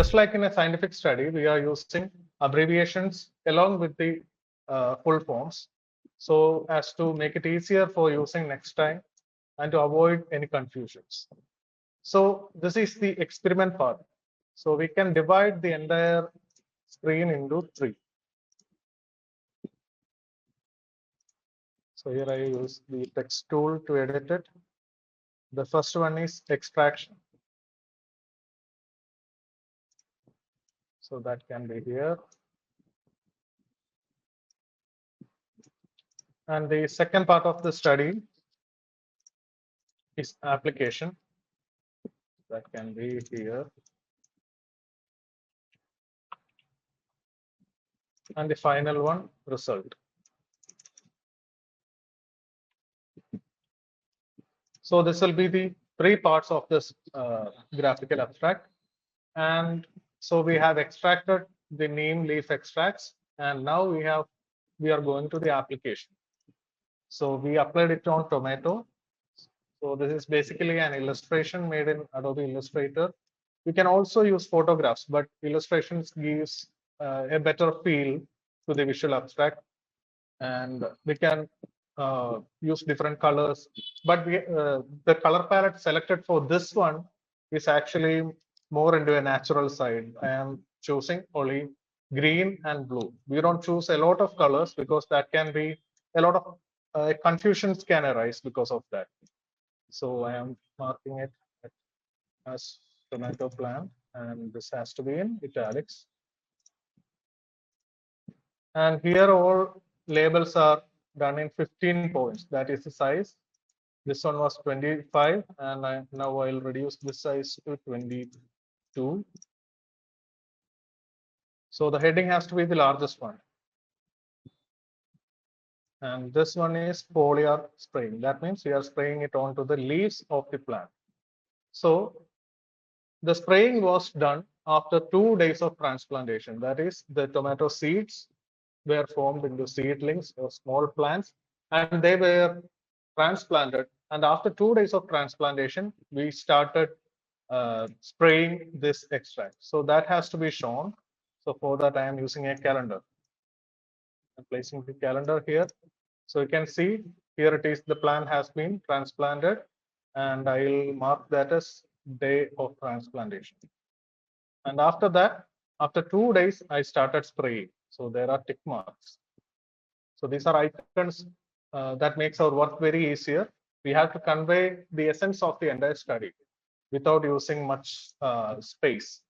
just like in a scientific study, we are using abbreviations along with the full forms, so as to make it easier for using next time and to avoid any confusions. So this is the experiment part. So we can divide the entire screen into 3. So here I use the text tool to edit it. The first one is extraction. So that can be here. And the second part of the study is application. That can be here. And the final one, result. So this will be the 3 parts of this graphical abstract. And so we have extracted the neem leaf extracts, and now we are going to the application. So we applied it on tomato. So this is basically an illustration made in Adobe Illustrator. You can also use photographs, but illustrations gives a better feel to the visual abstract, and we can use different colors. But the color palette selected for this one is actually more into a natural side. I am choosing only green and blue. We don't choose a lot of colors because that can be a lot of confusions can arise because of that. So I am marking it as tomato plant, and this has to be in italics. And here all labels are done in 15 points. That is the size. This one was 25, and now I'll reduce this size to 22. So the heading has to be the largest one. And this one is foliar spraying. That means we are spraying it onto the leaves of the plant. So the spraying was done after 2 days of transplantation. That is, the tomato seeds were formed into seedlings or small plants, and they were transplanted. And after 2 days of transplantation, we started spraying this extract. So that has to be shown. So for that, I am using a calendar. I'm placing the calendar here. So you can see here it is, the plant has been transplanted, and I'll mark that as day of transplantation. And after that, after 2 days, I started spraying. So there are tick marks. So these are icons that makes our work very easier. We have to convey the essence of the entire study without using much space.